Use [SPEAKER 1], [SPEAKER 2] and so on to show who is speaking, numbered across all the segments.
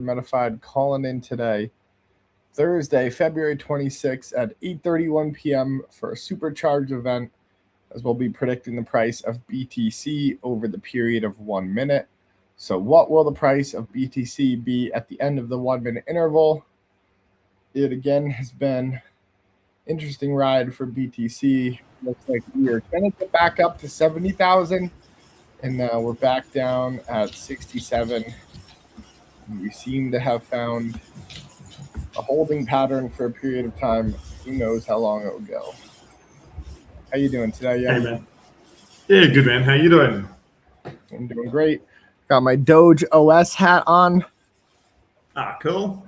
[SPEAKER 1] Metafide calling in today, Thursday, February 26th at 8:31 p.m. for a supercharged event, as we'll be predicting the price of BTC over the period of 1 minute. So what will the price of BTC be at the end of the 1 minute interval? It again has been interesting ride for BTC. Looks like we are going to get back up to 70,000, and now we're back down at 67. We seem to have found a holding pattern for a period of time. Who knows how long it will go. How you doing today?
[SPEAKER 2] Hey, man. Yeah, good, man. How you doing?
[SPEAKER 1] I'm doing great. Got my Doge OS hat on.
[SPEAKER 2] Cool.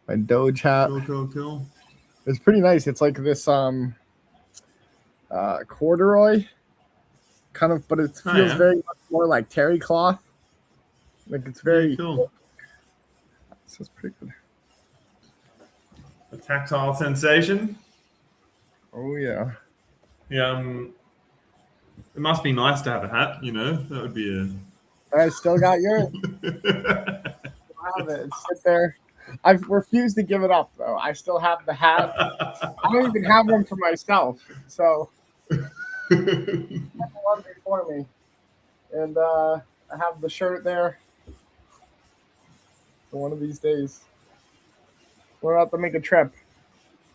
[SPEAKER 1] My Doge hat.
[SPEAKER 2] Cool.
[SPEAKER 1] It's pretty nice. It's like this corduroy kind of, but it feels very much more like terry cloth. Like it's very
[SPEAKER 2] cool.
[SPEAKER 1] So it's pretty good.
[SPEAKER 2] A tactile sensation.
[SPEAKER 1] Oh yeah.
[SPEAKER 2] Yeah. It must be nice to have a hat. You know, that would be a.
[SPEAKER 1] I still got yours. I have it. It's sit there. I've refused to give it up though. I still have the hat. I don't even have one for myself. So one before me, and I have the shirt there. For one of these days, we're about to make a trip.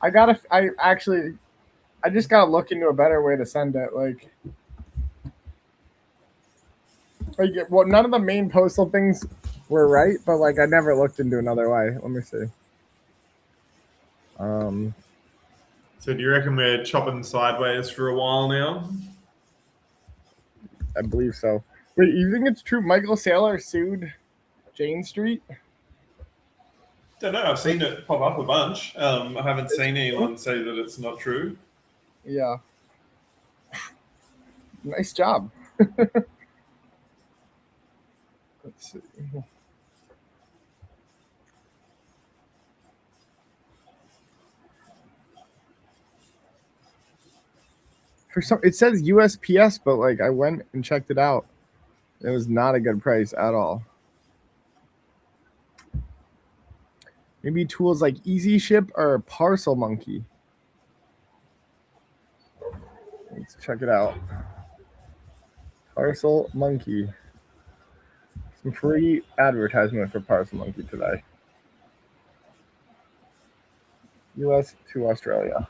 [SPEAKER 1] I just gotta look into a better way to send it. Like, well, none of the main postal things were right, but like I never looked into another way. Let me see.
[SPEAKER 2] So do you reckon we're chopping sideways for a while now?
[SPEAKER 1] I believe so. Wait, you think it's true Michael Saylor sued Jane Street?
[SPEAKER 2] Don't know. I've seen it pop up a bunch. I haven't seen anyone say that it's not true.
[SPEAKER 1] Yeah. Nice job. Let's see. It says USPS, but like I went and checked it out. It was not a good price at all. Maybe tools like Easy Ship or Parcel Monkey. Let's check it out. Parcel Monkey. Some free advertisement for Parcel Monkey today. US to Australia.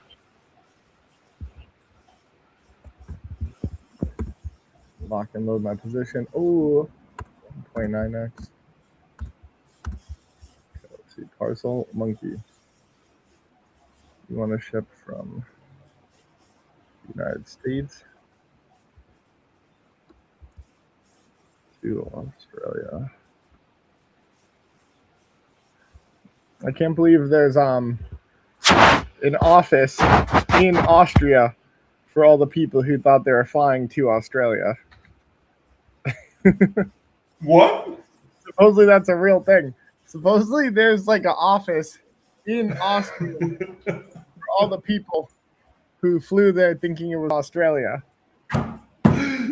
[SPEAKER 1] Lock and load my position. Oh, 29x. Okay, let's see. Parcel Monkey. You want to ship from the United States to Australia. I can't believe there's an office in Austria for all the people who thought they were flying to Australia.
[SPEAKER 2] What?
[SPEAKER 1] Supposedly that's a real thing. Supposedly there's like an office in Austria for all the people who flew there thinking it was Australia.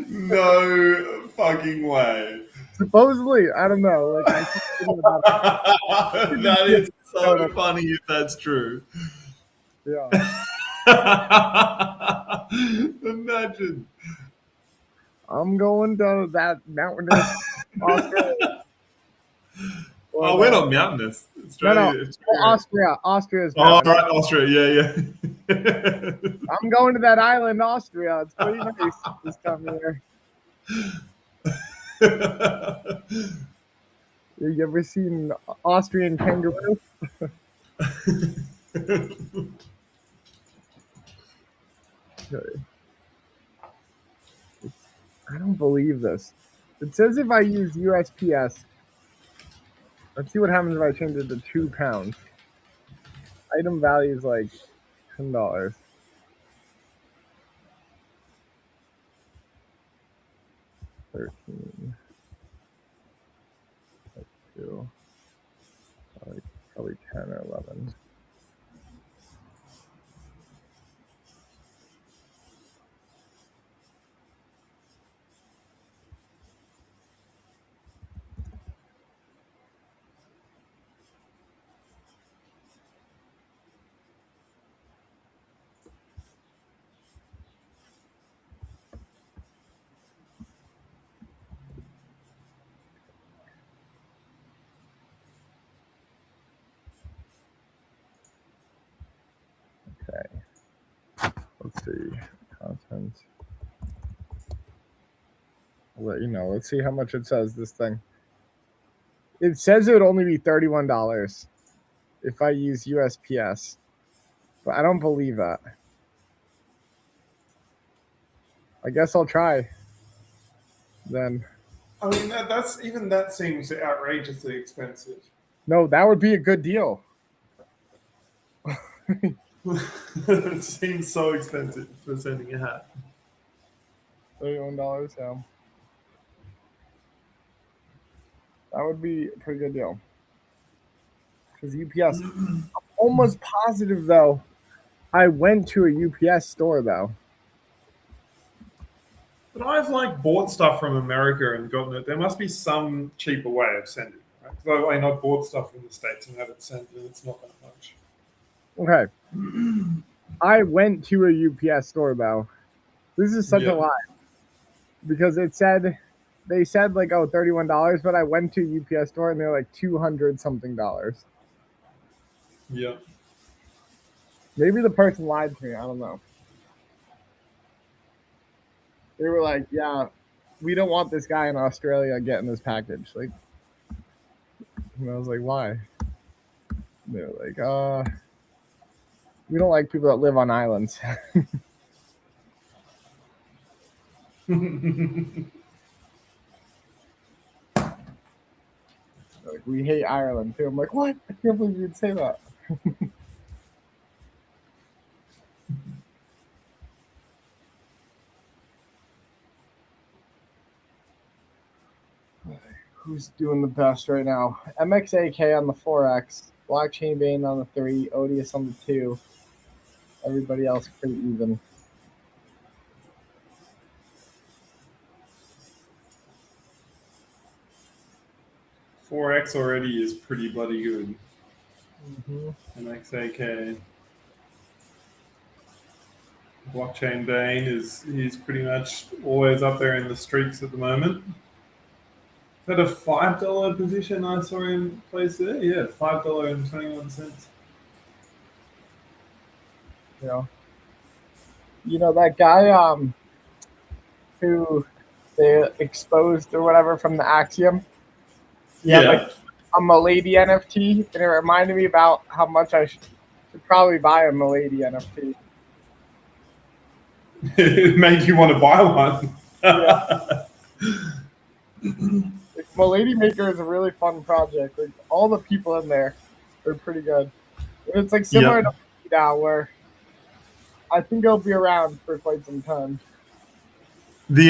[SPEAKER 2] No fucking way.
[SPEAKER 1] Supposedly, I don't know. Like,
[SPEAKER 2] that is so funny if that's true.
[SPEAKER 1] Yeah.
[SPEAKER 2] Imagine.
[SPEAKER 1] I'm going to that mountainous Australia.
[SPEAKER 2] Oh, we're not mountainous.
[SPEAKER 1] No. Austria. Austria's
[SPEAKER 2] mountainous. Oh, right, Austria. Yeah.
[SPEAKER 1] I'm going to that island, Austria. It's pretty nice this time of year. You ever seen Austrian kangaroo? Okay. I don't believe this. It says if I use USPS. Let's see what happens if I change it to £2. Item value is like $10. $13. That's 2. Probably 10 or 11. see. Content. I'll let you know. Let's see how much it says, this thing. It says it would only be $31 if I use USPS. But I don't believe that. I guess I'll try. Then.
[SPEAKER 2] I mean, that seems outrageously expensive.
[SPEAKER 1] No, that would be a good deal.
[SPEAKER 2] It seems so expensive for sending a hat.
[SPEAKER 1] $31, yeah. That would be a pretty good deal. Because UPS, I'm almost positive though. I went to a UPS store though.
[SPEAKER 2] But I've bought stuff from America and gotten it. There must be some cheaper way of sending it. Right? Because I've bought stuff from the States and had it sent, and it's not that much.
[SPEAKER 1] Okay. I went to a UPS store though. This is such a lie. Because they said $31, but I went to a UPS store and they're like $200 something.
[SPEAKER 2] Yeah.
[SPEAKER 1] Maybe the person lied to me. I don't know. They were like, yeah, we don't want this guy in Australia getting this package. Like, and I was like, why? They're like, we don't like people that live on islands. Like, we hate Ireland too. I'm like, what? I can't believe you'd say that. Who's doing the best right now? MXAK on the 4X, Blockchain Bane on the 3, Odious on the 2. Everybody else pretty even.
[SPEAKER 2] $4X already is pretty bloody good.
[SPEAKER 1] Mm-hmm.
[SPEAKER 2] MXAK. Blockchain Bane he's pretty much always up there in the streaks at the moment. Is that a $5 position I saw him place there? Yeah, $5.21.
[SPEAKER 1] Yeah. You know that guy who they exposed or whatever from the Axiom?
[SPEAKER 2] Yeah.
[SPEAKER 1] Like a Milady NFT, and it reminded me about how much I should probably buy a Milady NFT.
[SPEAKER 2] It made you want to buy one.
[SPEAKER 1] Yeah. Milady Maker is a really fun project. Like all the people in there are pretty good. And it's like similar to now, where I think it'll be around for quite some time.
[SPEAKER 2] The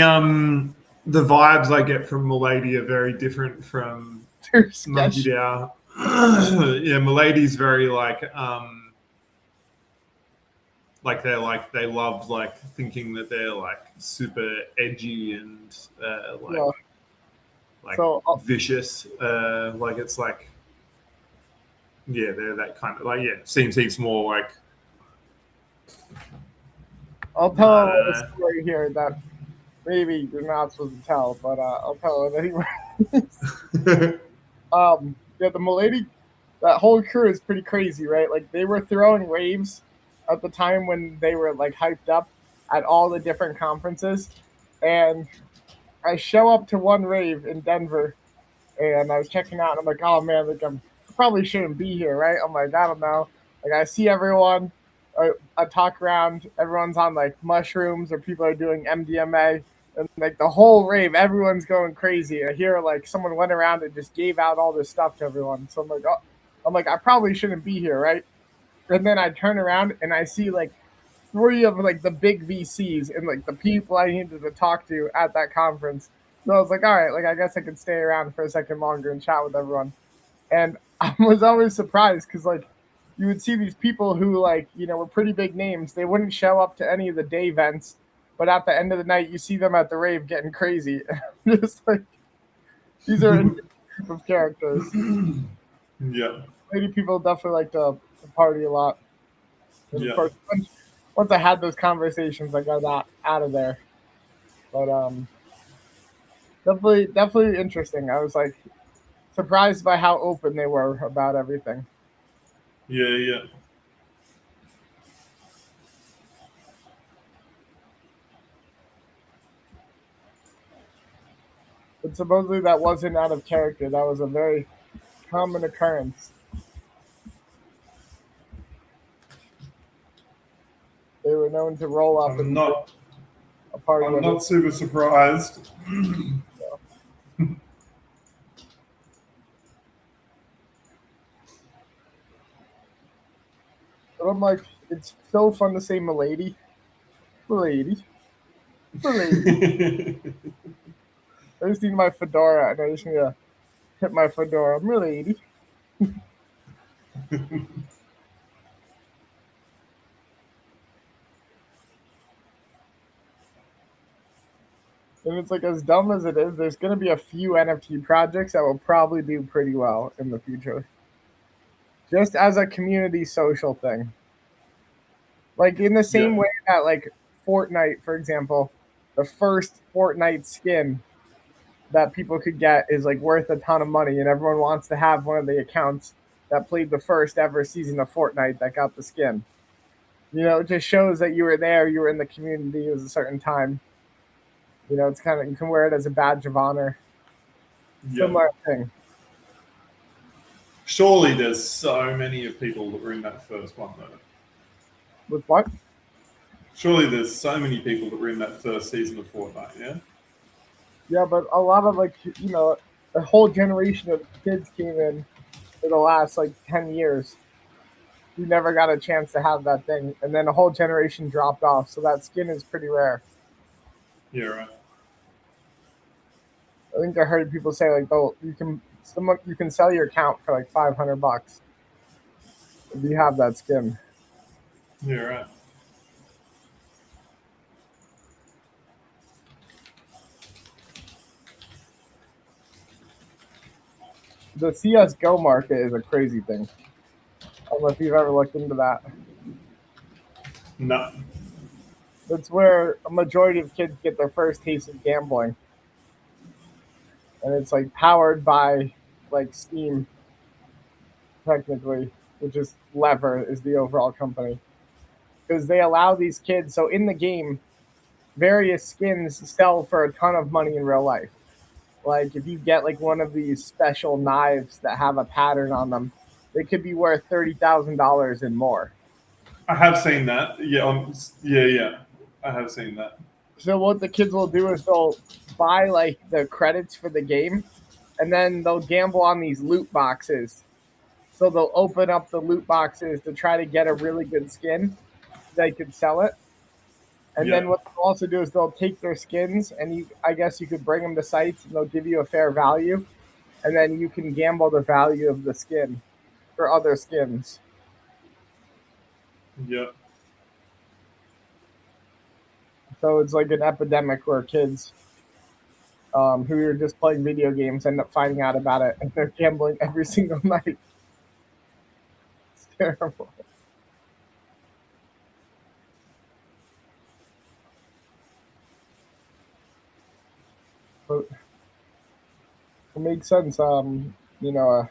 [SPEAKER 2] vibes I get from Milady are very different from Monkey DAO. Yeah, Milady's very they love thinking that they're super edgy and vicious. It's they're that kind of seems heaps more
[SPEAKER 1] I'll tell a story here that maybe you're not supposed to tell, but I'll tell it anyway. The Milady, that whole crew is pretty crazy, right? Like they were throwing raves at the time when they were hyped up at all the different conferences, and I show up to one rave in Denver, and I was checking out, and I'm like, oh man, I probably shouldn't be here, right? I'm like, I don't know. I see everyone. I talk around. Everyone's on mushrooms, or people are doing MDMA, and the whole rave, everyone's going crazy. I hear someone went around and just gave out all this stuff to everyone. So I'm like, I probably shouldn't be here, right? And then I turn around and I see 3 of the big VCs and the people I needed to talk to at that conference. So I was like, all right, I guess I could stay around for a second longer and chat with everyone. And I was always surprised because you would see these people who were pretty big names. They wouldn't show up to any of the day events, but at the end of the night, you see them at the rave getting crazy. Just these are a group of characters.
[SPEAKER 2] Yeah.
[SPEAKER 1] Lady people definitely like to party a lot. And of course, once I had those conversations, I got out of there. But definitely interesting. I was surprised by how open they were about everything.
[SPEAKER 2] Yeah.
[SPEAKER 1] But supposedly that wasn't out of character. That was a very common occurrence. They were known to roll up
[SPEAKER 2] I'm
[SPEAKER 1] and do
[SPEAKER 2] not.
[SPEAKER 1] a party
[SPEAKER 2] I'm
[SPEAKER 1] with
[SPEAKER 2] not super surprised.
[SPEAKER 1] it. But I'm like, it's so fun to say "milady, milady, milady." I just need my fedora, and I just need to hit my fedora, "milady." And it's like, as dumb as it is, there's going to be a few NFT projects that will probably do pretty well in the future, just as a community social thing. Like in the
[SPEAKER 2] Yeah.
[SPEAKER 1] same way that like Fortnite, for example, the first Fortnite skin that people could get is like worth a ton of money, and everyone wants to have one of the accounts that played the first ever season of Fortnite that got the skin. It just shows that you were there, you were in the community. It was a certain time. It's kind of, you can wear it as a badge of honor.
[SPEAKER 2] Yeah.
[SPEAKER 1] Similar thing.
[SPEAKER 2] Surely there's so many of people that were in that first one though.
[SPEAKER 1] With what?
[SPEAKER 2] Surely there's so many people that were in that first season of Fortnite. Yeah.
[SPEAKER 1] Yeah, but a lot of like a whole generation of kids came in for the last like 10 years who never got a chance to have that thing, and then a whole generation dropped off. So that skin is pretty rare.
[SPEAKER 2] Yeah. Right.
[SPEAKER 1] I think I heard people say like, "Oh, you can sell your account for like $500 if you have that skin."
[SPEAKER 2] Yeah. Right.
[SPEAKER 1] The CS:GO market is a crazy thing. I don't know if you've ever looked into that.
[SPEAKER 2] No.
[SPEAKER 1] That's where a majority of kids get their first taste of gambling, and it's like powered by like Steam, technically, which is Lever is the overall company, because they allow these kids. So in the game, various skins sell for a ton of money in real life. Like if you get like one of these special knives that have a pattern on them, they could be worth $30,000 and more.
[SPEAKER 2] I have seen that. Yeah. Yeah. Yeah. I have seen that.
[SPEAKER 1] So what the kids will do is they'll buy like the credits for the game, and then they'll gamble on these loot boxes. So they'll open up the loot boxes to try to get a really good skin. They could sell it. And
[SPEAKER 2] Yeah.
[SPEAKER 1] then what they'll also do is they'll take their skins, and I guess you could bring them to sites, and they'll give you a fair value, and then you can gamble the value of the skin for other skins.
[SPEAKER 2] Yeah.
[SPEAKER 1] So it's like an epidemic where kids who are just playing video games end up finding out about it, and they're gambling every single night. It's terrible. But it makes sense. A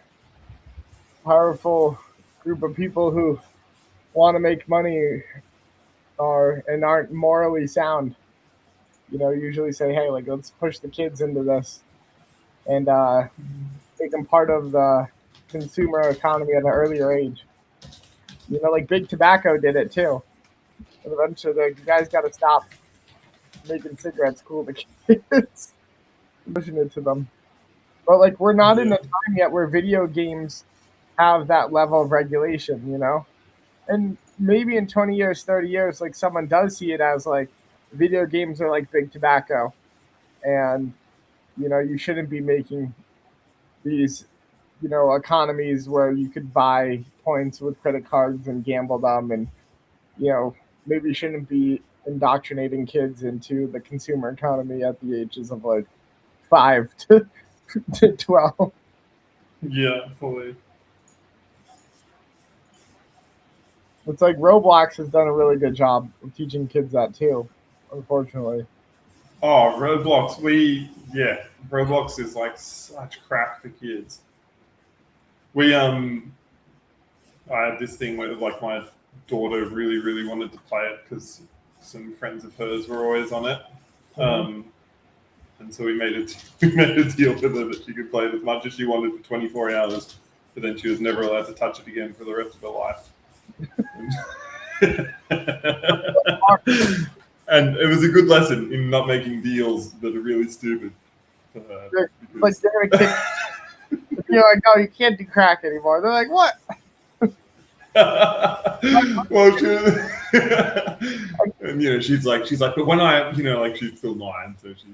[SPEAKER 1] powerful group of people who want to make money aren't morally sound. Usually say, "Hey, like let's push the kids into this and make them part of the consumer economy at an earlier age." Like big tobacco did it too. And eventually, the guys got to stop making cigarettes cool to kids, pushing it to them. But like, we're not in
[SPEAKER 2] Yeah.
[SPEAKER 1] the time yet where video games have that level of regulation. And maybe in 20 years, 30 years, like someone does see it as like video games are like big tobacco, and you shouldn't be making these economies where you could buy points with credit cards and gamble them, and you know maybe you shouldn't be indoctrinating kids into the consumer economy at the ages of like 5 to 12.
[SPEAKER 2] Yeah. Fully.
[SPEAKER 1] It's like Roblox has done a really good job of teaching kids that too, unfortunately.
[SPEAKER 2] Oh, Roblox. Roblox is like such crack for kids. We I had this thing where like my daughter really, really wanted to play it because some friends of hers were always on it.
[SPEAKER 1] Mhm.
[SPEAKER 2] Um, And so we made a deal with her that she could play it as much as she wanted for 24 hours, but then she was never allowed to touch it again for the rest of her life. And it was a good lesson in not making deals that are really stupid.
[SPEAKER 1] Like they're a kid. You're like, oh, you can't do crack anymore. They're like, what?
[SPEAKER 2] Well, and she's like, but when I, like she's still 9, so she's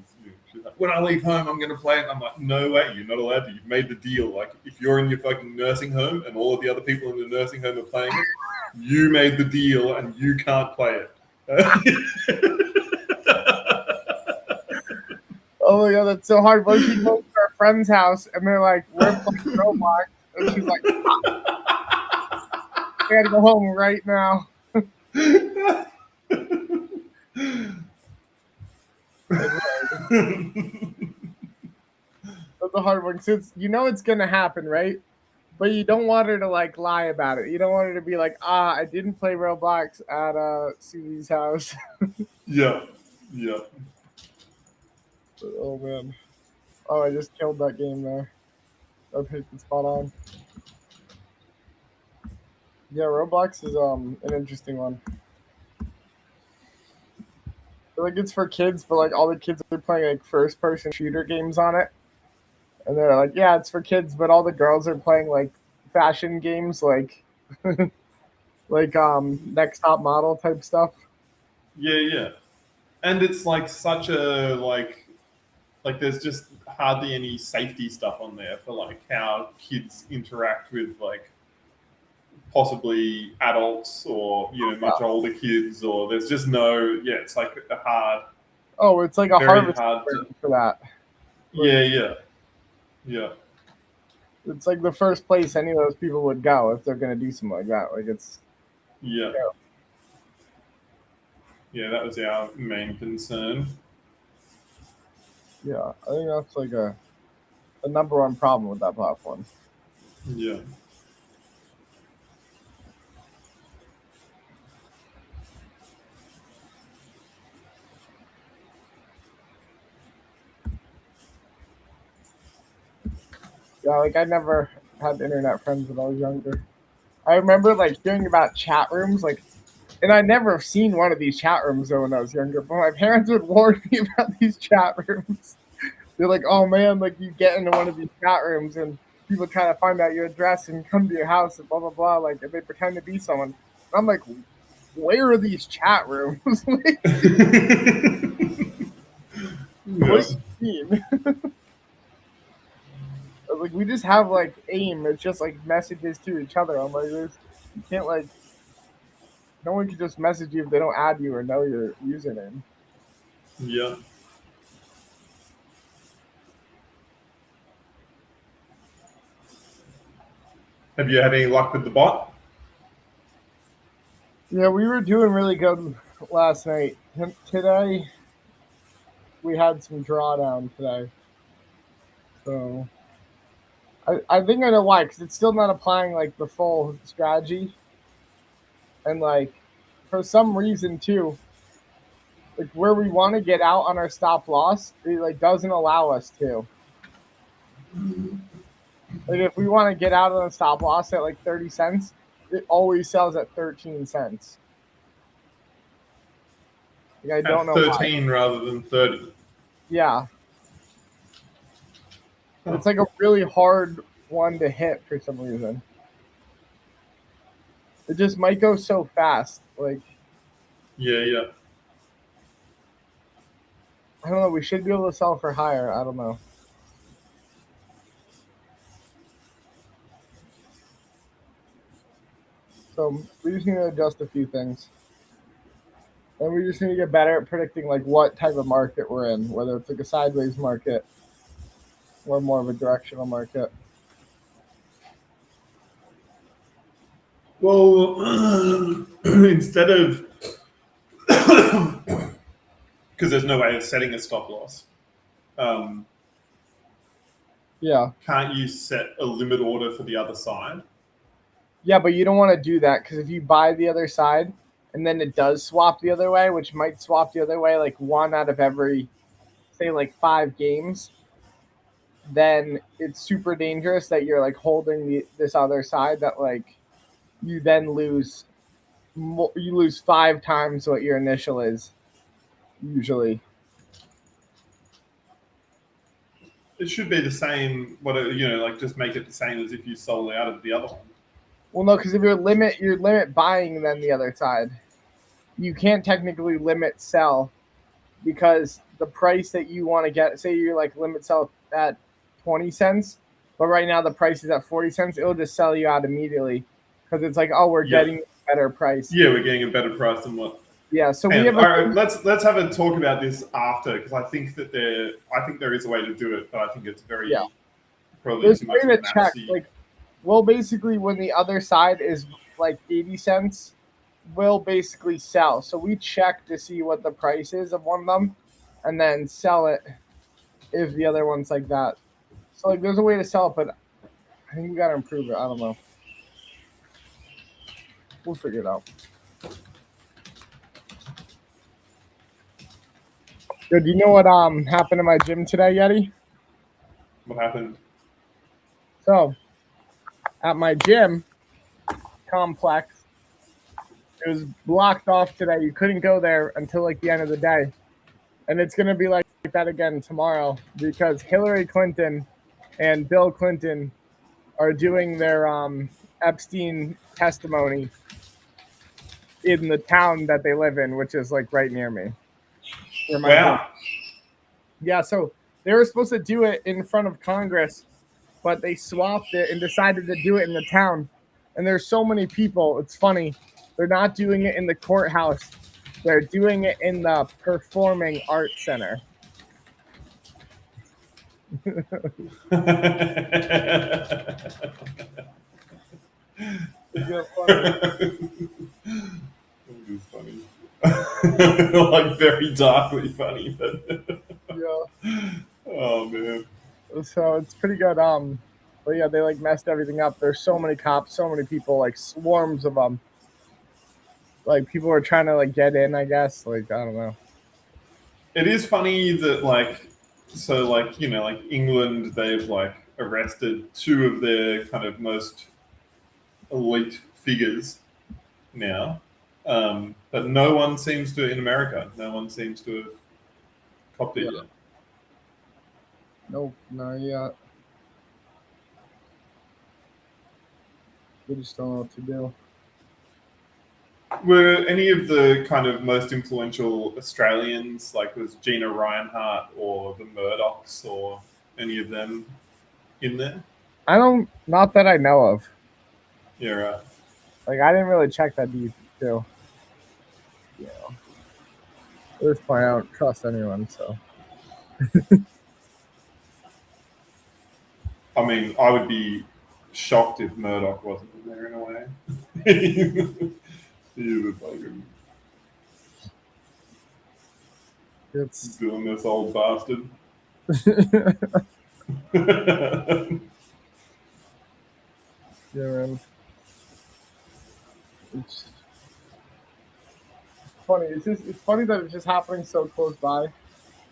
[SPEAKER 2] like, when I leave home, I'm gonna play it. And I'm like, no way, you're not allowed to. You've made the deal. Like, if you're in your fucking nursing home and all of the other people in the nursing home are playing it, you made the deal and you can't play it.
[SPEAKER 1] Oh my god, that's so hard. When she goes to her friend's house and they're like, we're playing Roblox, and she's like, I gotta go home right now. That's a hard one. Since it's gonna happen, right? But you don't want her to like lie about it. You don't want her to be like, I didn't play Roblox at Susie's house.
[SPEAKER 2] Yeah.
[SPEAKER 1] Oh man. Oh, I just killed that game there. That hit the spot on. Yeah, Roblox is an interesting one. I feel like it's for kids, but like all the kids are playing like first person shooter games on it. And they're like, yeah, it's for kids, but all the girls are playing like fashion games like like Next Top Model type stuff.
[SPEAKER 2] Yeah. And it's like such a like there's just hardly any safety stuff on there for like how kids interact with like possibly adults or much older kids, or there's just no it's like a hard
[SPEAKER 1] it's like a harvest for that.
[SPEAKER 2] Yeah.
[SPEAKER 1] It's like the first place any of those people would go if they're gonna do something like that. Like it's
[SPEAKER 2] yeah, that was our main concern.
[SPEAKER 1] Yeah, I think that's like a number one problem with that platform.
[SPEAKER 2] Yeah.
[SPEAKER 1] Yeah, like I never had internet friends when I was younger. I remember like hearing about chat rooms, like, and I never seen one of these chat rooms though when I was younger. But my parents would warn me about these chat rooms. They're like, "Oh man, like you get into one of these chat rooms and people try to find out your address and come to your house and blah blah blah." Like, if they pretend to be someone. And I'm like, "Where are these chat rooms?" Like, what do you mean? Like we just have like AIM. It's just like messages to each other. I'm like, you can't like. No one can just message you if they don't add you or know your username.
[SPEAKER 2] Yeah. Have you had any luck with the bot?
[SPEAKER 1] Yeah, we were doing really good last night. Today, we had some drawdown today. So, I think I know why, because it's still not applying like the full strategy. And like, for some reason too, like where we want to get out on our stop loss, it like doesn't allow us to. Like if we want to get out on a stop loss at like 30 cents, it always sells at 13 cents. Like, I don't know
[SPEAKER 2] 13
[SPEAKER 1] why.
[SPEAKER 2] rather than 30.
[SPEAKER 1] Yeah. It's like a really hard one to hit for some reason. It just might go so fast. Like,
[SPEAKER 2] yeah.
[SPEAKER 1] I don't know. We should be able to sell for higher. I don't know. So we just need to adjust a few things. And we just need to get better at predicting like what type of market we're in, whether it's like a sideways market or more of a directional market.
[SPEAKER 2] Well, instead of, because there's no way of setting a stop loss.
[SPEAKER 1] Yeah.
[SPEAKER 2] Can't you set a limit order for the other side?
[SPEAKER 1] Yeah, but you don't want to do that because if you buy the other side and then it does swap the other way, which might swap the other way like 1 out of every say like 5 games, then it's super dangerous that you're like holding this other side that like you then lose. You lose 5 times what your initial is usually.
[SPEAKER 2] It should be the same. Like just make it the same as if you sold out of the other one.
[SPEAKER 1] Well, no, because if you're limit buying then the other side, you can't technically limit sell because the price that you want to get, say you're like limit sell at 20 cents, but right now the price is at 40 cents, it'll just sell you out immediately because it's like, oh, we're getting a better price.
[SPEAKER 2] Yeah, we're getting a better price than what.
[SPEAKER 1] Yeah, so
[SPEAKER 2] and,
[SPEAKER 1] we have.
[SPEAKER 2] All right, let's have a talk about this after because I think there is a way to do it, but I think it's very probably
[SPEAKER 1] There's
[SPEAKER 2] too much
[SPEAKER 1] a way
[SPEAKER 2] of
[SPEAKER 1] to check. Like, well, basically, when the other side is like 80 cents, we'll basically sell. So we check to see what the price is of one of them, and then sell it if the other one's like that. So like, there's a way to sell it, but I think we gotta improve it. I don't know. We'll figure it out. Yo, do you know what happened in my gym today, Yeti?
[SPEAKER 2] What happened?
[SPEAKER 1] So, at my gym complex, it was blocked off today. You couldn't go there until like the end of the day. And it's gonna be like that again tomorrow because Hillary Clinton and Bill Clinton are doing their Epstein testimony in the town that they live in, which is like right near me.
[SPEAKER 2] Wow.
[SPEAKER 1] Yeah, so they were supposed to do it in front of Congress, but they swapped it and decided to do it in the town. And there's so many people. It's funny. They're not doing it in the courthouse. They're doing it in the Performing Arts Center.
[SPEAKER 2] It's funny. Like very darkly funny, but
[SPEAKER 1] yeah.
[SPEAKER 2] Oh man.
[SPEAKER 1] So it's pretty good. But yeah, they like messed everything up. There's so many cops, so many people, like swarms of them. Like people are trying to like get in, I guess. Like I don't know.
[SPEAKER 2] It is funny that like England, they've like arrested 2 of their kind of most elite figures now. But no one seems to in America. No one seems to have copped it yet.
[SPEAKER 1] Nope, not yet. We just don't know what to do.
[SPEAKER 2] Were any of the kind of most influential Australians, like was Gina Reinhardt or the Murdochs or any of them in there?
[SPEAKER 1] Not that I know of.
[SPEAKER 2] Yeah, right.
[SPEAKER 1] Like I didn't really check that deep too. Yeah. At this point, I don't trust anyone, so.
[SPEAKER 2] I mean, I would be shocked if Murdoch wasn't in there in a way. He was like
[SPEAKER 1] It's
[SPEAKER 2] doing this old bastard.
[SPEAKER 1] Yeah, man. It's funny. It's funny that it's just happening so close by.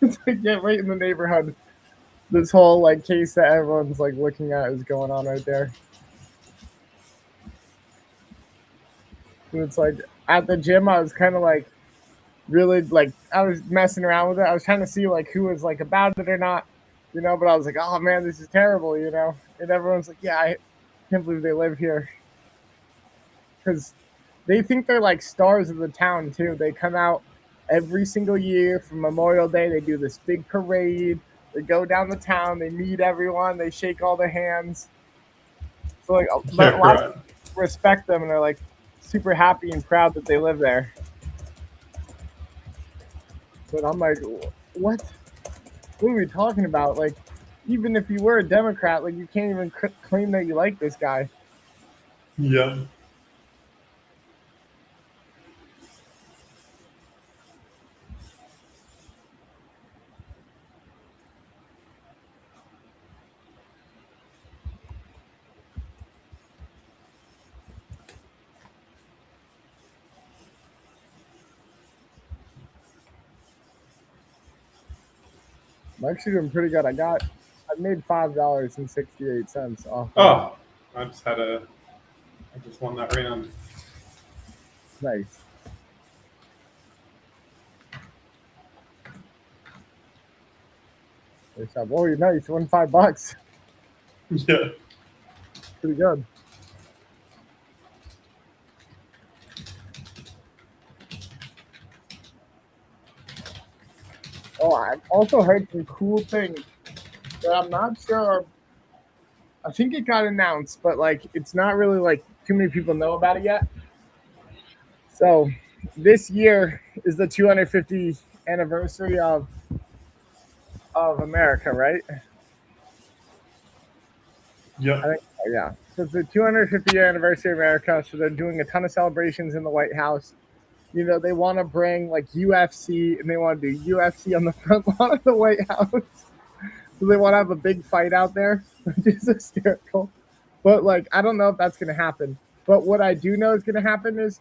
[SPEAKER 1] It's like right in the neighborhood. This whole like case that everyone's like looking at is going on right there. And it's like at the gym, I was kind of like really like I was messing around with it. I was trying to see like who was like about it or not, you know. But I was like, oh man, this is terrible, you know. And everyone's like, yeah, I can't believe they live here because they think they're like stars of the town too. They come out every single year for Memorial Day. They do this big parade. They go down the town. They meet everyone. They shake all their hands. So like a lot of people respect them, and they're like super happy and proud that they live there. But I'm like, what? What are we talking about? Like, even if you were a Democrat, like you can't even claim that you like this guy.
[SPEAKER 2] Yeah.
[SPEAKER 1] I'm actually doing pretty good. I made $5.68 off of
[SPEAKER 2] Oh, I just had a. I just won that round.
[SPEAKER 1] nice. Nice job. Oh, you're nice. You won $5.
[SPEAKER 2] Yeah.
[SPEAKER 1] Pretty good. Oh, I've also heard some cool things that I'm not sure. I think it got announced, but like it's not really like too many people know about it yet. So this year is the 250th anniversary of America, right? I
[SPEAKER 2] Yep.
[SPEAKER 1] think yeah. So it's the 250th anniversary of America. So they're doing a ton of celebrations in the White House. You know, they want to bring like UFC and they want to do UFC on the front lawn of the White House. So they want to have a big fight out there, which is hysterical. But like, I don't know if that's going to happen. But what I do know is going to happen is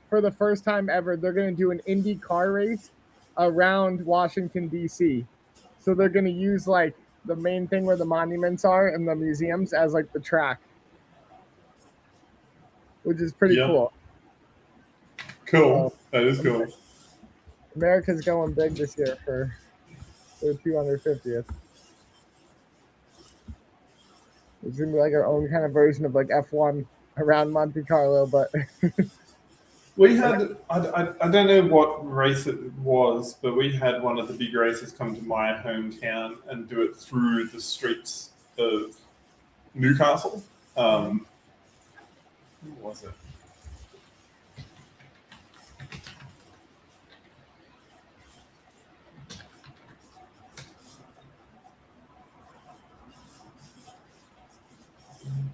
[SPEAKER 1] for the first time ever, they're going to do an Indy car race around Washington, D.C. So they're going to use like the main thing where the monuments are and the museums as like the track, which is pretty
[SPEAKER 2] Yep.
[SPEAKER 1] cool.
[SPEAKER 2] Cool.
[SPEAKER 1] So
[SPEAKER 2] That is cool.
[SPEAKER 1] America's going big this year for the 250th. It's gonna be like our own kind of version of like F1 around Monte Carlo, but
[SPEAKER 2] We had, I don't know what race it was, but we had one of the big races come to my hometown and do it through the streets of Newcastle. What was it?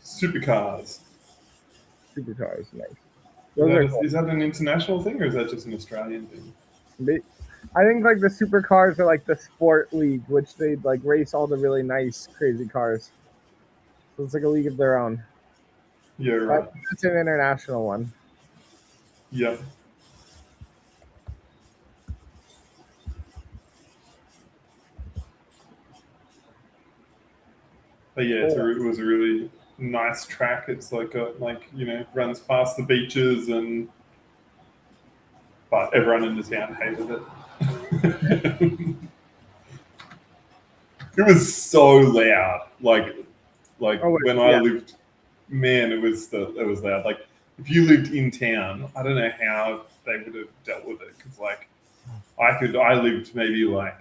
[SPEAKER 2] Supercars.
[SPEAKER 1] supercars, nice.
[SPEAKER 2] Is
[SPEAKER 1] Those
[SPEAKER 2] that,
[SPEAKER 1] are cool.
[SPEAKER 2] is that an international thing or is that just an Australian thing?
[SPEAKER 1] I think like the supercars are like the sport league, which they like race all the really nice, crazy cars. So it's like a league of their own.
[SPEAKER 2] Yeah, right.
[SPEAKER 1] That's an international one.
[SPEAKER 2] Yeah. But yeah, it was a really nice track. It's like runs past the beaches but everyone in the town hated it. It was so loud. Like
[SPEAKER 1] Oh,
[SPEAKER 2] when I
[SPEAKER 1] yeah,
[SPEAKER 2] lived, man, it was loud. Like if you lived in town, I don't know how they would have dealt with it because like I lived maybe like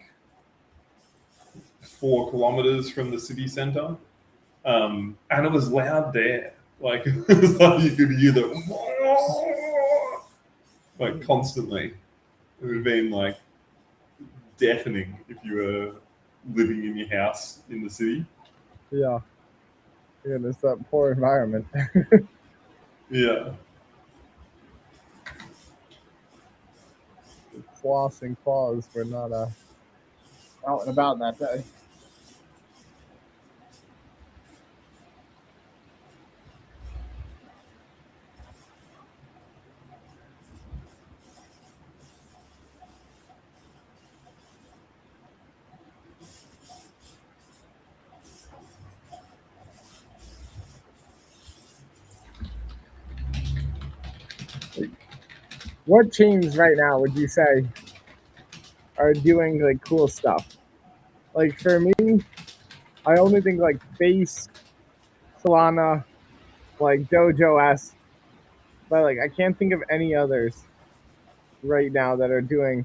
[SPEAKER 2] 4 kilometers from the city centre, and it was loud there. Like it was like you could hear the like constantly. It would have been like deafening if you were living in your house in the city.
[SPEAKER 1] yeah. Yeah, it's that poor environment.
[SPEAKER 2] Yeah.
[SPEAKER 1] Floss and claws were not out and about that day. What chains right now would you say are doing like cool stuff? Like for me, I only think like Base, Solana, like Dojo S, but like I can't think of any others right now that are doing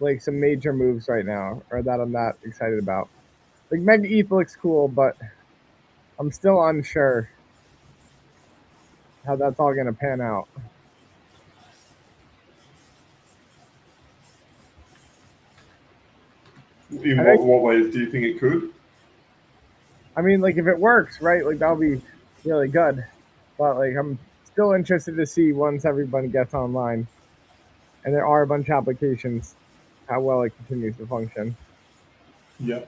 [SPEAKER 1] like some major moves right now or that I'm not excited about. Like Mega ETH looks cool, but I'm still unsure how that's all gonna pan out.
[SPEAKER 2] In
[SPEAKER 1] I think
[SPEAKER 2] what ways do you think it could?
[SPEAKER 1] I mean like if it works, right, like that'll be really good. But like I'm still interested to see once everybody gets online and there are a bunch of applications, how well it continues to function.
[SPEAKER 2] Yeah.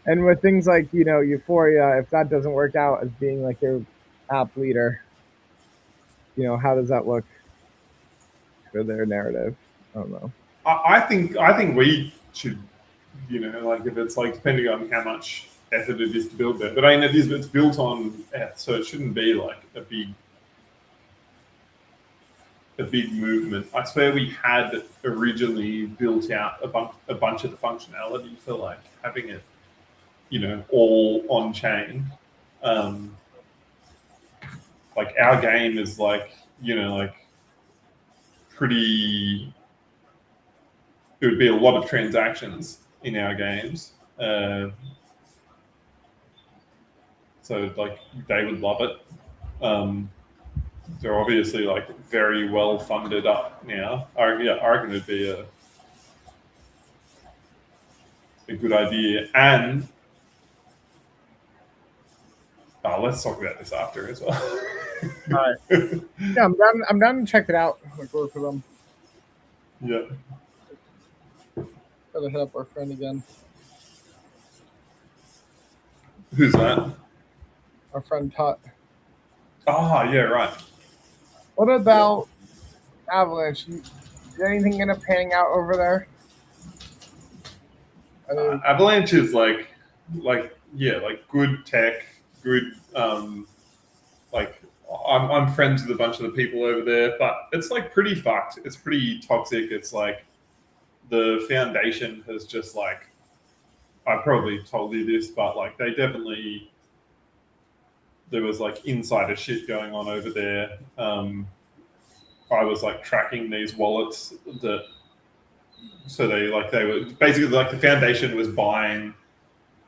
[SPEAKER 1] And with things like, you know, Euphoria, if that doesn't work out as being like your app leader, you know, how does that look for their narrative? I don't know.
[SPEAKER 2] I think we should, like if it's like depending on how much effort it is to build that. But I mean, it's built on F, so it shouldn't be like a big movement. I swear we had originally built out a bunch of the functionality for like having it, all on chain. Like our game is like, like pretty. It would be a lot of transactions in our games. So like they would love it. They're obviously like very well funded up now. I reckon it'd be a good idea. And let's talk about this after as well.
[SPEAKER 1] All right. Yeah, I'm down to check it out. Like both of them.
[SPEAKER 2] Yeah.
[SPEAKER 1] Gotta hit up our friend again.
[SPEAKER 2] Who's that?
[SPEAKER 1] Our friend Tut.
[SPEAKER 2] Oh, yeah, right.
[SPEAKER 1] What about Avalanche? Is anything end up panning out over there? I mean,
[SPEAKER 2] Avalanche is like good tech, good. Like I'm friends with a bunch of the people over there, but it's like pretty fucked. It's pretty toxic. It's like the foundation has just like, I probably told you this, but like there was like insider shit going on over there. I was like tracking these wallets so they were basically like the foundation was buying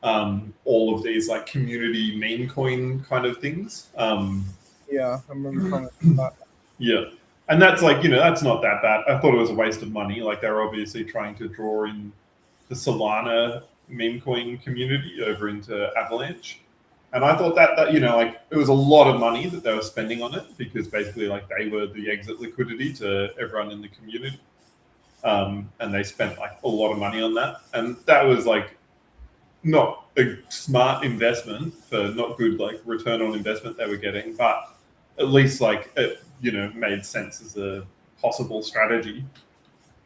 [SPEAKER 2] all of these like community meme coin kind of things.
[SPEAKER 1] Yeah, I remember commenting that.
[SPEAKER 2] Yeah. And that's like, that's not that bad. I thought it was a waste of money. Like they're obviously trying to draw in the Solana meme coin community over into Avalanche. And I thought that like it was a lot of money that they were spending on it because basically like they were the exit liquidity to everyone in the community. And they spent like a lot of money on that. And that was like not a smart investment for not good like return on investment they were getting, but at least like it, made sense as a possible strategy.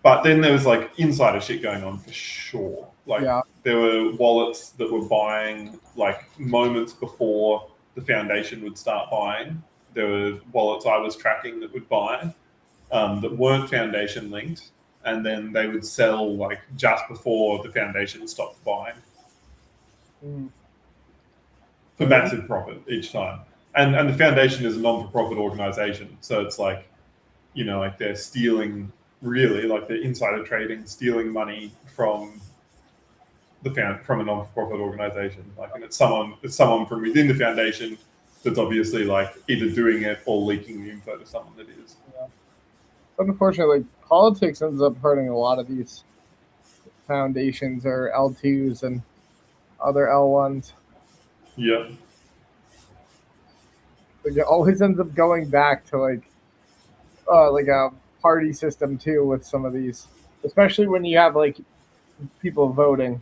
[SPEAKER 2] But then there was like insider shit going on for sure. Like there were wallets that were buying like moments before the foundation would start buying. There were wallets I was tracking that would buy that weren't foundation linked, and then they would sell like just before the foundation stopped buying for massive profit each time. And the foundation is a non-for-profit organization, so it's like, like they're stealing, really, like they're insider trading, stealing money from from a non-for-profit organization. Like, and it's someone from within the foundation that's obviously like either doing it or leaking the info to someone that is.
[SPEAKER 1] Yeah. Unfortunately, politics ends up hurting a lot of these foundations or L2s and other L1s.
[SPEAKER 2] Yeah.
[SPEAKER 1] Like it always ends up going back to like a party system too with some of these, especially when you have like people voting,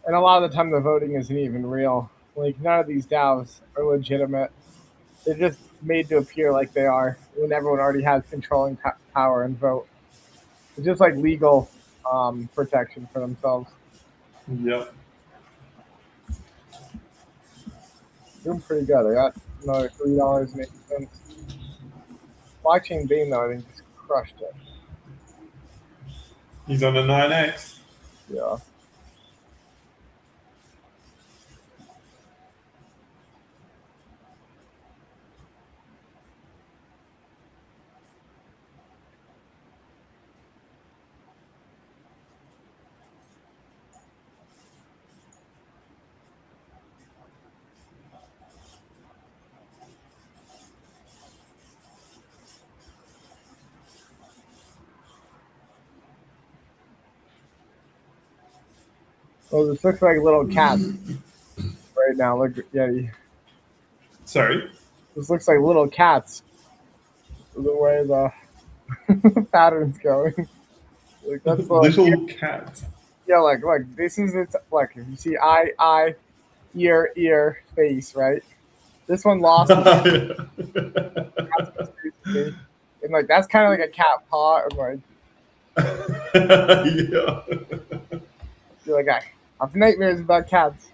[SPEAKER 1] and a lot of the time the voting isn't even real. Like none of these DAOs are legitimate. They're just made to appear like they are when everyone already has controlling power and vote. It's just like legal protection for themselves.
[SPEAKER 2] Yep.
[SPEAKER 1] Doing pretty good. I got another $3.80. Blockchain Bane though, I think just crushed it.
[SPEAKER 2] He's on a 9x.
[SPEAKER 1] Yeah. Oh, this looks like little cats right now. Look, yeah.
[SPEAKER 2] Sorry?
[SPEAKER 1] This looks like little cats. The way the pattern's going. Like that's
[SPEAKER 2] little cat.
[SPEAKER 1] Yeah, like this is its like if you see eye, ear, face, right? This one lost and like that's kind of like a cat paw, and like
[SPEAKER 2] Yeah.
[SPEAKER 1] You're like, I have nightmares about cats.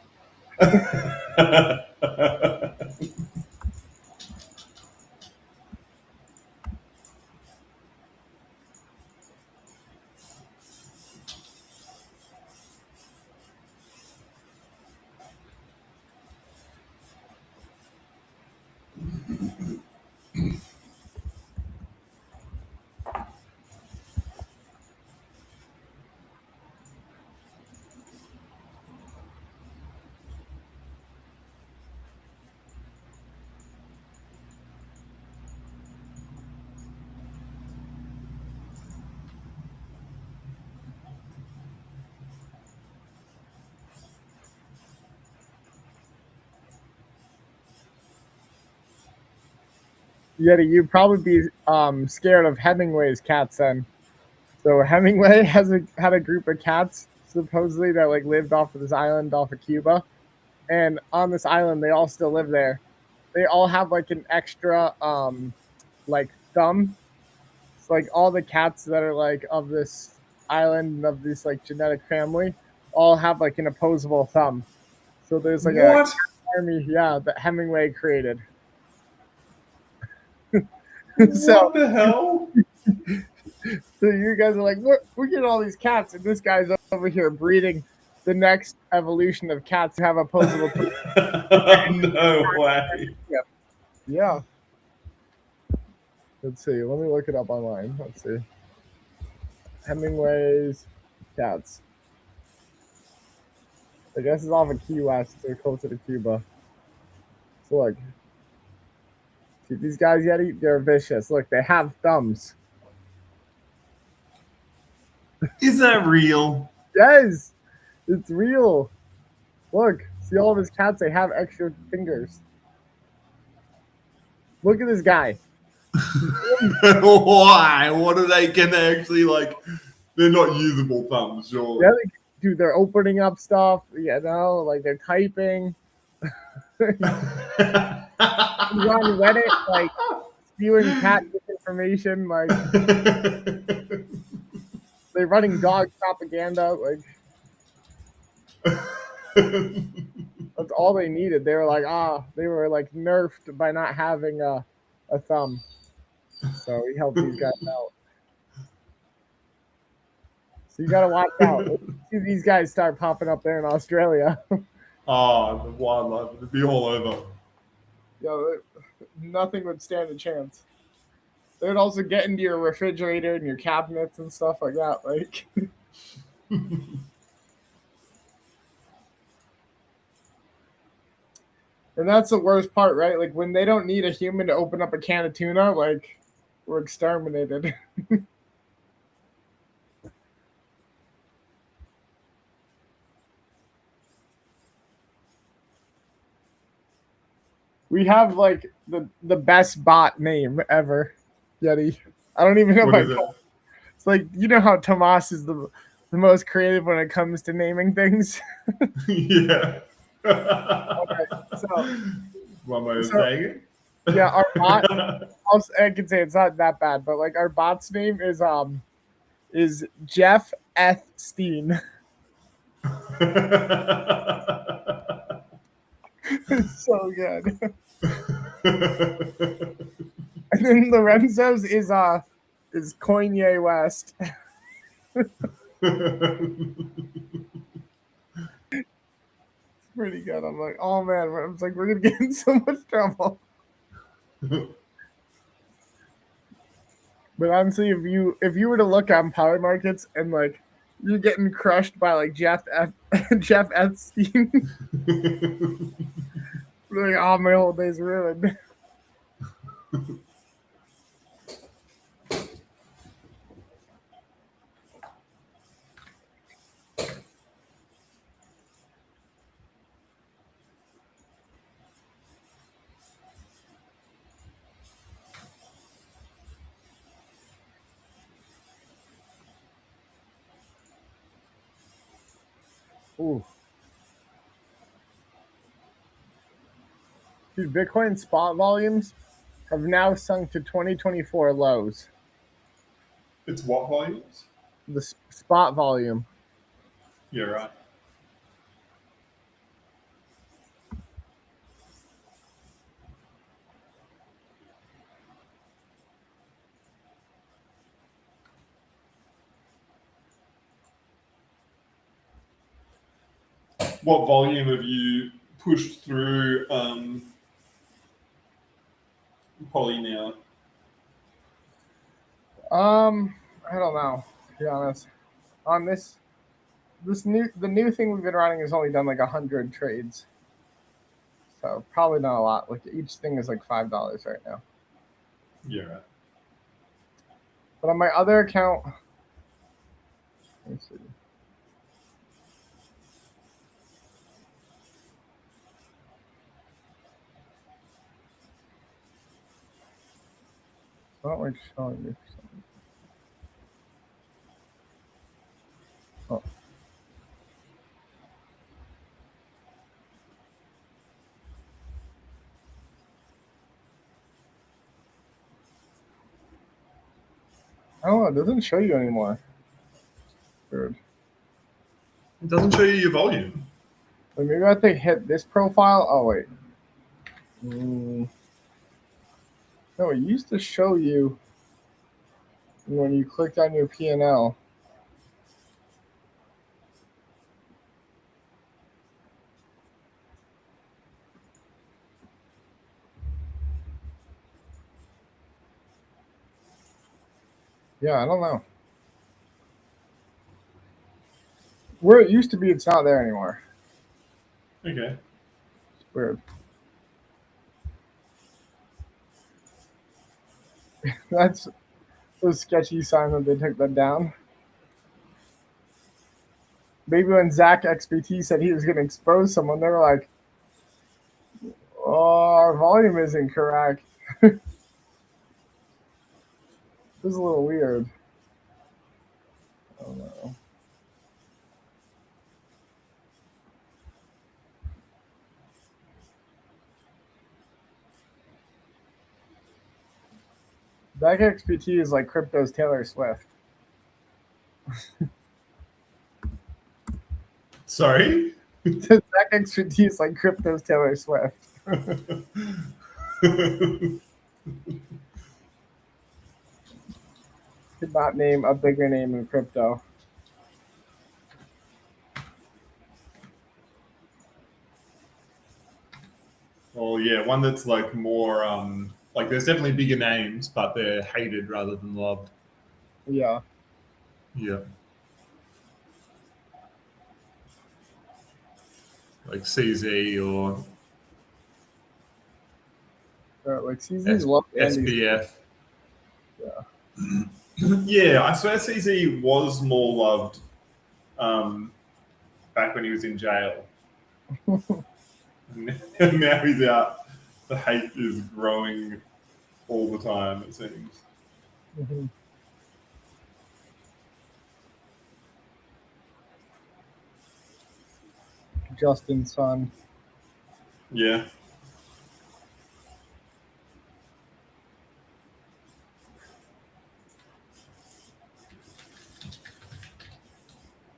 [SPEAKER 1] Yeti, you'd probably be scared of Hemingway's cats then. So Hemingway had a group of cats supposedly that like lived off of this island off of Cuba, and on this island they all still live there. They all have like an extra like thumb. It's like all the cats that are like of this island and of this like genetic family all have like an opposable thumb. So there's like a
[SPEAKER 2] What?
[SPEAKER 1] army, yeah, that Hemingway created. So
[SPEAKER 2] What the hell?
[SPEAKER 1] So you guys are like, we're getting all these cats, and this guy's over here breeding the next evolution of cats who have opposable.
[SPEAKER 2] No way.
[SPEAKER 1] Yeah. Let's see. Let me look it up online. Let's see. Hemingway's cats. I guess it's off of Key West. They're closer to Cuba. So look. See these guys, Yeti? They're vicious. Look, they have thumbs.
[SPEAKER 2] Is that real?
[SPEAKER 1] Yes, it's real. Look, see all of his cats? They have extra fingers. Look at this guy.
[SPEAKER 2] Why? What are they? Can they actually like? They're not usable thumbs, surely.
[SPEAKER 1] Yeah, dude, they're opening up stuff. You know, like they're typing. He's on Reddit, like spewing cat information. Like they're running dog propaganda. Like that's all they needed. They were like, they were like nerfed by not having a thumb. So he helped these guys out. So you gotta watch out. See these guys start popping up there in Australia.
[SPEAKER 2] Oh, the wildlife would be all over.
[SPEAKER 1] Yo, nothing would stand a chance. They would also get into your refrigerator and your cabinets and stuff like that. Like, and that's the worst part, right? Like when they don't need a human to open up a can of tuna, like we're exterminated. We have like the best bot name ever, Yeti. I don't even know
[SPEAKER 2] What
[SPEAKER 1] if
[SPEAKER 2] is it?
[SPEAKER 1] It's like, you know how Tomas is the most creative when it comes to naming things.
[SPEAKER 2] Yeah.
[SPEAKER 1] Okay, so
[SPEAKER 2] One way of saying it.
[SPEAKER 1] yeah, our bot. I can say it's not that bad, but like our bot's name is Jeff Ethstein. It's so good. And then Lorenzo's is Kanye West. Pretty good. I'm like, oh man, I was like, we're gonna get in so much trouble. But honestly, if you were to look on power markets and like you're getting crushed by like Jeff Epstein, like, oh, my whole day's ruined. Ooh. Dude, Bitcoin spot volumes have now sunk to 2024 lows.
[SPEAKER 2] It's what volumes?
[SPEAKER 1] The spot volume.
[SPEAKER 2] Yeah, right. What volume have you pushed through Poly now?
[SPEAKER 1] I don't know, to be honest. On the new thing we've been running has only done like 100 trades. So probably not a lot. Like each thing is like $5 right now.
[SPEAKER 2] Yeah, right.
[SPEAKER 1] But on my other account, let me see. It's not like showing me for some reason. Oh. I don't know. It doesn't show you anymore. Weird.
[SPEAKER 2] It doesn't show you your volume.
[SPEAKER 1] Wait, maybe I have to hit this profile. Oh wait. No, it used to show you when you clicked on your P&L. Yeah, I don't know. Where it used to be, it's not there anymore.
[SPEAKER 2] Okay.
[SPEAKER 1] It's weird. That's a sketchy sign that they took that down. Maybe when Zach XBT said he was going to expose someone, they were like, "Oh, our volume is incorrect." This is a little weird. I don't know. Zach XBT is like crypto's Taylor Swift.
[SPEAKER 2] Sorry?
[SPEAKER 1] Zach XBT is like crypto's Taylor Swift. Could not name a bigger name in crypto.
[SPEAKER 2] Well, yeah, one that's like more like there's definitely bigger names, but they're hated rather than loved.
[SPEAKER 1] Yeah.
[SPEAKER 2] Yeah. Like CZ or
[SPEAKER 1] Like CZ's loved Andy's.
[SPEAKER 2] SBF.
[SPEAKER 1] Yeah.
[SPEAKER 2] Yeah, I swear CZ was more loved back when he was in jail. And now he's out. The hate is growing all the time, it seems.
[SPEAKER 1] Mm-hmm. Justin's son.
[SPEAKER 2] Yeah.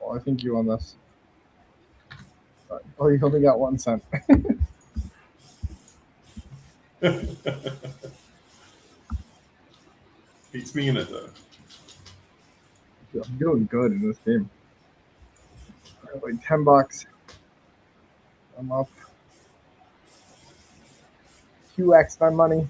[SPEAKER 1] Oh, I think you won this. Oh, you only got 1 cent.
[SPEAKER 2] Beats me in it though.
[SPEAKER 1] I'm doing good in this game. Like $10. I'm up. 2x my money.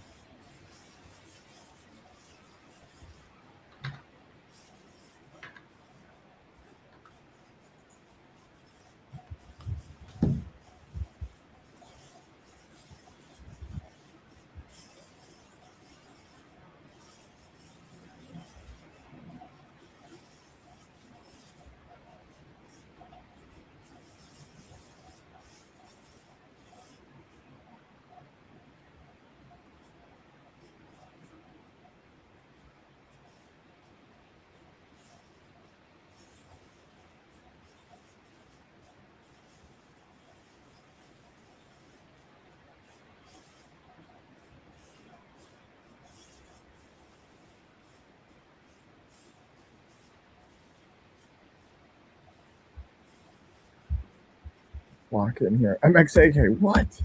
[SPEAKER 1] Lock in here. MXAK. What?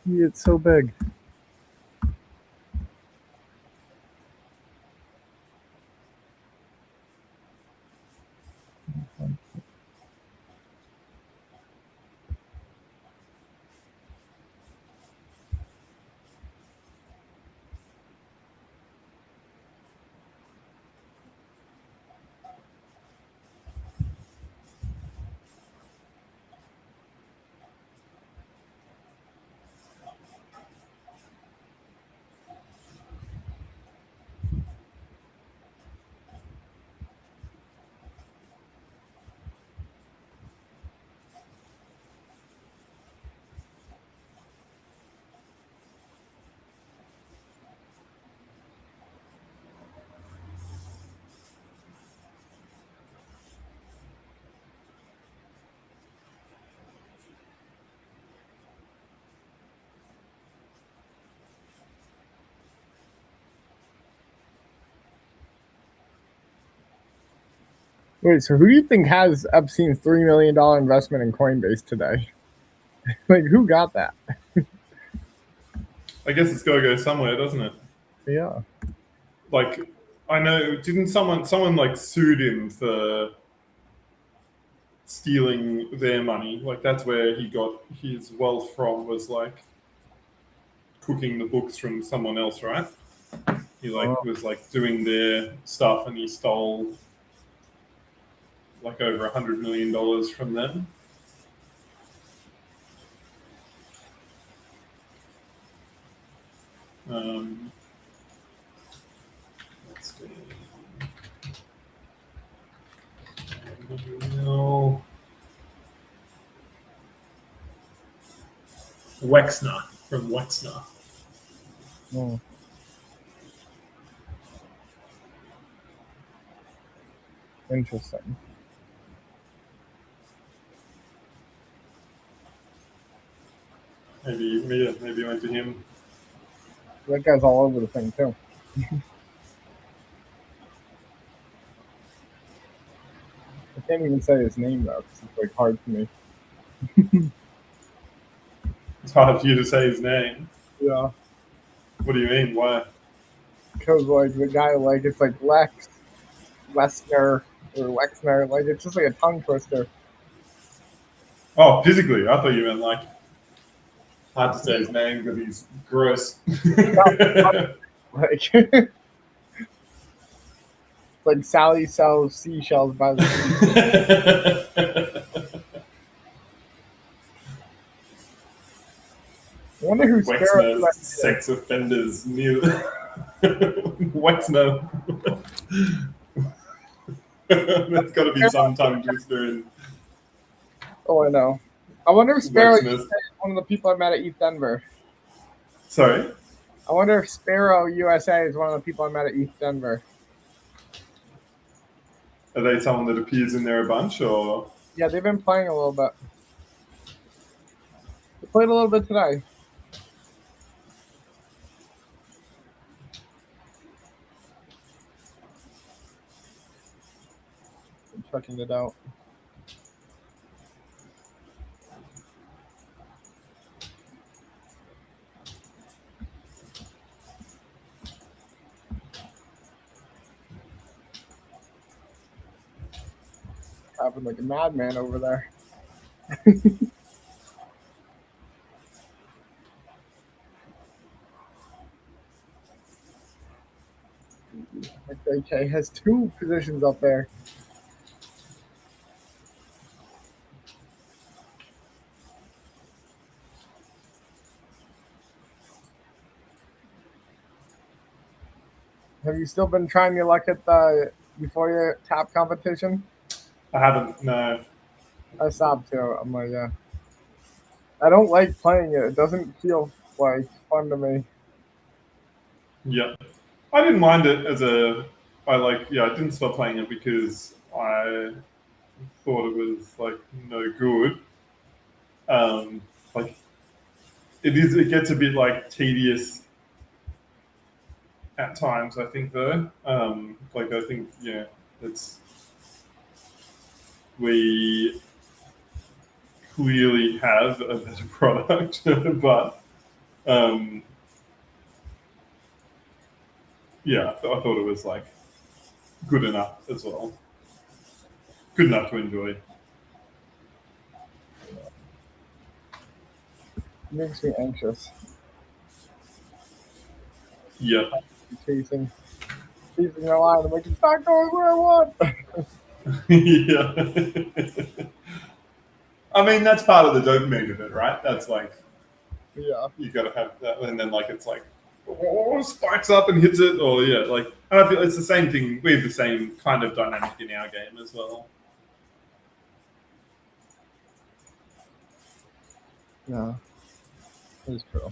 [SPEAKER 1] It's so big. Wait, so who do you think has Epstein's $3 million investment in Coinbase today? Like, who got that?
[SPEAKER 2] I guess it's got to go somewhere, doesn't it?
[SPEAKER 1] Yeah.
[SPEAKER 2] Like, I know, didn't someone like sued him for stealing their money? Like, that's where he got his wealth from, was like cooking the books from someone else, right? He like was like doing their stuff, and he stole like over $100 million from them. Let's see. No. Wexner from Wexner.
[SPEAKER 1] Oh. Interesting.
[SPEAKER 2] Maybe it went to him.
[SPEAKER 1] That guy's all over the thing too. I can't even say his name though, because it's like hard for me.
[SPEAKER 2] It's hard for you to say his name.
[SPEAKER 1] Yeah.
[SPEAKER 2] What do you mean? Why?
[SPEAKER 1] Because like the guy, like it's like Wexner, like it's just like a tongue twister.
[SPEAKER 2] Oh, physically. I thought you meant like hard to say his name because he's gross.
[SPEAKER 1] Like like Sally sells seashells by the sea. I wonder who
[SPEAKER 2] Wexner's sex offenders knew. Wexner. That's got to be some tongue twister in.
[SPEAKER 1] Oh, I know. I wonder if Sparrow is one of the people I met at ETH Denver.
[SPEAKER 2] Sorry?
[SPEAKER 1] I wonder if Sparrow USA is one of the people I met at ETH Denver.
[SPEAKER 2] Are they someone that appears in there a bunch, or?
[SPEAKER 1] Yeah, they've been playing a little bit. They played a little bit today. I'm checking it out. Happened like a madman over there. XHA has 2 positions up there. Have you still been trying your luck at the before your tap competition?
[SPEAKER 2] I haven't, no.
[SPEAKER 1] I stopped too. I'm like, yeah. I don't like playing it. It doesn't feel like fun to me.
[SPEAKER 2] Yeah. I didn't mind it I didn't stop playing it because I thought it was like no good. Like it gets a bit like tedious at times, I think though. Like I think, we clearly have a better product, but yeah, I thought it was like good enough as well. Good enough to enjoy.
[SPEAKER 1] It makes me anxious.
[SPEAKER 2] Yep.
[SPEAKER 1] Chasing the line. I'm like, it's not going where I want.
[SPEAKER 2] Yeah. I mean, that's part of the dopamine of it, right? That's like,
[SPEAKER 1] Yeah.
[SPEAKER 2] you got to have that, and then like it's like, oh, spikes up and hits it, or yeah, like, and I feel it's the same thing. We have the same kind of dynamic in our game as well.
[SPEAKER 1] Yeah. It's true.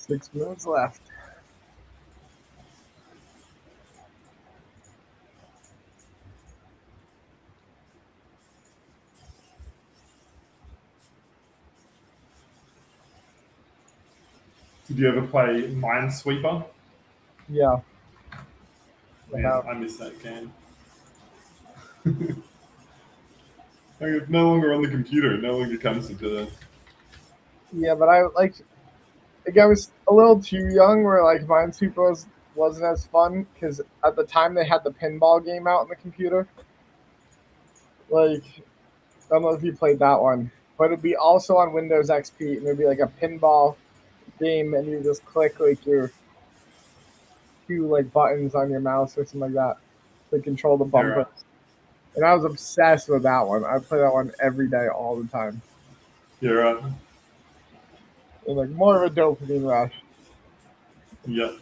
[SPEAKER 1] Six minutes left.
[SPEAKER 2] Did you ever play Minesweeper?
[SPEAKER 1] Yeah.
[SPEAKER 2] Man, I miss that game. It's no longer on the computer. It no longer comes into the.
[SPEAKER 1] Yeah, but I like. I was a little too young where like Minesweeper wasn't as fun because at the time they had the pinball game out on the computer. Like, I don't know if you played that one, but it'd be also on Windows XP and it'd be like a pinball game and you just click like your few like buttons on your mouse or something like that to control the
[SPEAKER 2] You're
[SPEAKER 1] bumpers. And I was obsessed with that one. I play that one every day, all the time.
[SPEAKER 2] You're right.
[SPEAKER 1] And like more of a dopamine rush.
[SPEAKER 2] Yep.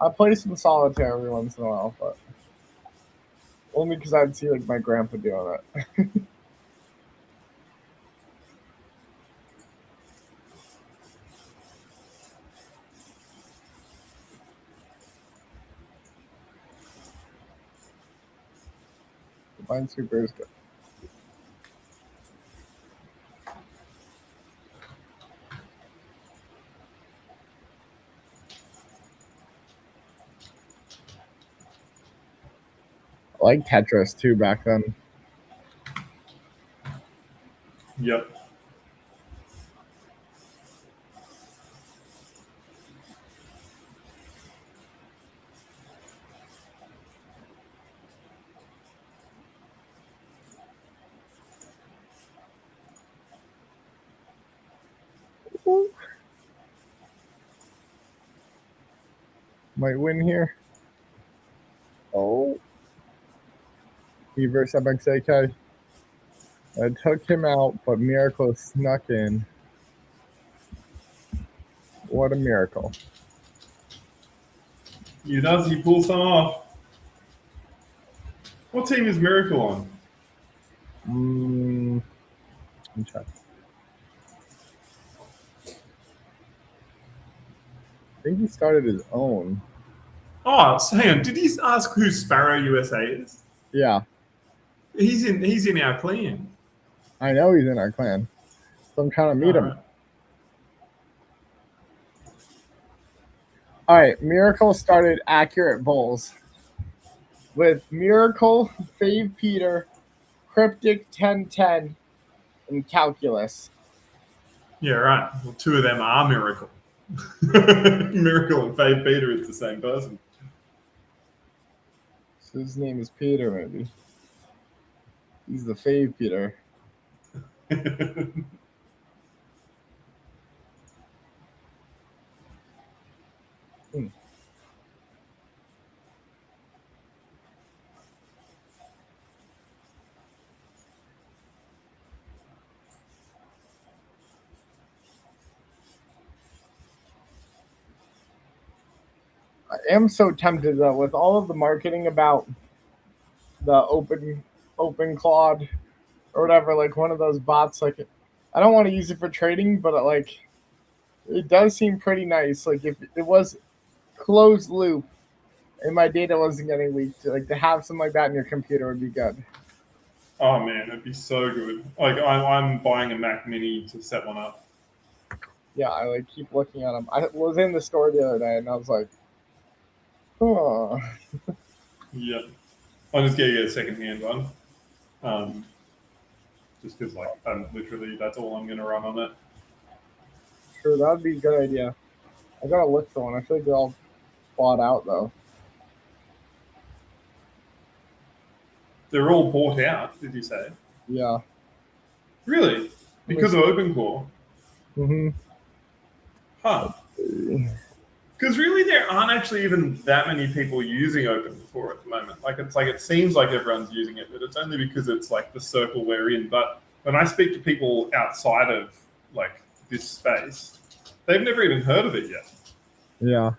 [SPEAKER 1] I play some solitaire every once in a while, but only because I'd see like my grandpa doing it. Minesweeper is good. I like Tetris too back then.
[SPEAKER 2] Yep.
[SPEAKER 1] Might win here. Oh. He versus MXAK. I took him out, but Miracle snuck in. What a miracle.
[SPEAKER 2] He does. He pulls some off. What team is Miracle on?
[SPEAKER 1] Let me check. I think he started his own.
[SPEAKER 2] Oh, so hang on. Did he ask who Sparrow USA is?
[SPEAKER 1] Yeah,
[SPEAKER 2] He's in our clan.
[SPEAKER 1] I know he's in our clan. So I'm trying to meet
[SPEAKER 2] All
[SPEAKER 1] him.
[SPEAKER 2] right.
[SPEAKER 1] All right, Miracle started Accurate Bulls with Miracle, Fave Peter, Cryptic 1010, and Calculus.
[SPEAKER 2] Yeah, right. Well, two of them are Miracle. Miracle and Fave Peter is the same person.
[SPEAKER 1] So his name is Peter, maybe. He's the Fave Peter. I am so tempted though with all of the marketing about the open Claude or whatever, like one of those bots. Like, I don't want to use it for trading, but it does seem pretty nice. Like if it was closed loop and my data wasn't getting leaked, like to have something like that in your computer would be good.
[SPEAKER 2] Oh man, it'd be so good. Like I'm buying a Mac Mini to set one up.
[SPEAKER 1] Yeah, I like keep looking at them. I was in the store the other day and I was like, oh,
[SPEAKER 2] Yeah, I'm just gonna get a second-hand one. Just because like I'm literally that's all I'm gonna run on it.
[SPEAKER 1] sure, that would be a good idea. I gotta look for one. I feel like they're all bought out though.
[SPEAKER 2] They're all bought out. Did you say?
[SPEAKER 1] Yeah.
[SPEAKER 2] Really? Because of OpenCore?
[SPEAKER 1] Mm-hmm.
[SPEAKER 2] Huh. Because really, there aren't actually even that many people using OpenCore at the moment. Like it seems like everyone's using it, but it's only because it's like the circle we're in. But when I speak to people outside of like this space, they've never even heard of it yet.
[SPEAKER 1] Yeah.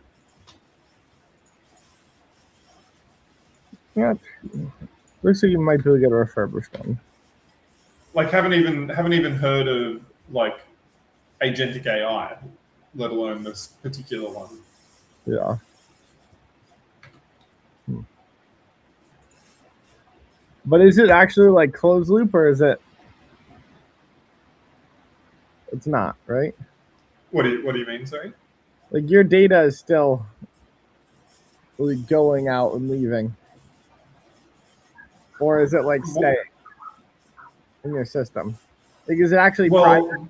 [SPEAKER 1] Yeah. Looks like you might be able to get a refurbished one.
[SPEAKER 2] Like haven't even heard of like agentic AI, let alone this particular one.
[SPEAKER 1] Yeah. But is it actually like closed loop or is it? It's not, right?
[SPEAKER 2] What do you mean? Sorry.
[SPEAKER 1] Like your data is still like going out and leaving, or is it like staying in your system? Like is it actually private?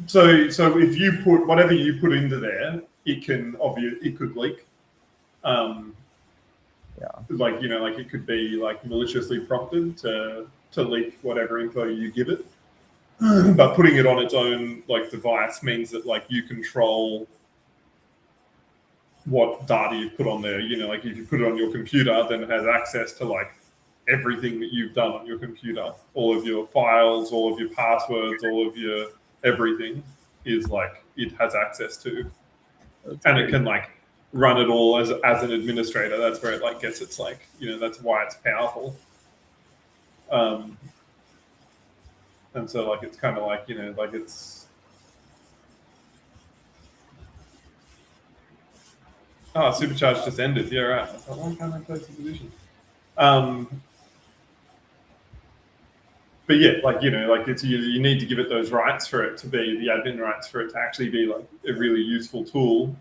[SPEAKER 2] So if you put whatever you put into there, it could leak.
[SPEAKER 1] Yeah.
[SPEAKER 2] Like like it could be like maliciously prompted to leak whatever info you give it. But putting it on its own like device means that like you control what data you put on there. Like if you put it on your computer, then it has access to like everything that you've done on your computer, all of your files, all of your passwords, all of your everything is like it has access to. And it can like run it all as an administrator. That's where it like gets its like that's why it's powerful. And so like it's kind of like like it's supercharge just ended. Yeah, right. That's a long time I placed the position. But yeah, like like it's you need to give it those rights for it to be the admin rights for it to actually be like a really useful tool.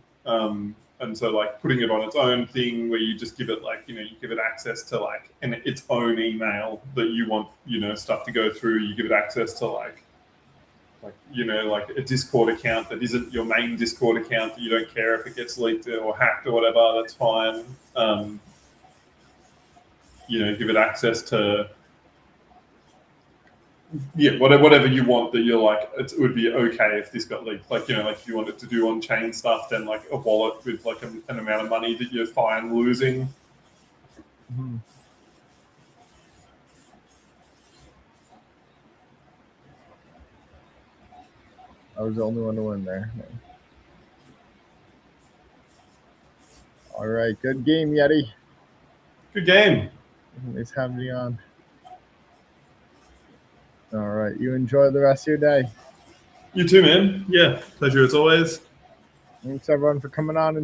[SPEAKER 2] And so like putting it on its own thing where you just give it like you give it access to like its own email that you want stuff to go through. You give it access to like like a Discord account that isn't your main Discord account that you don't care if it gets leaked or hacked or whatever. That's fine. Give it access to whatever you want that you're like it would be okay if this got leaked. Like like if you wanted to do on-chain stuff, then like a wallet with like an amount of money that you're fine losing.
[SPEAKER 1] Mm-hmm. I was the only one to win there. All right, good game, Yeti.
[SPEAKER 2] Good game.
[SPEAKER 1] Nice having you on. All right, you enjoy the rest of your day.
[SPEAKER 2] You too, man. Yeah, pleasure as always.
[SPEAKER 1] Thanks everyone for coming on and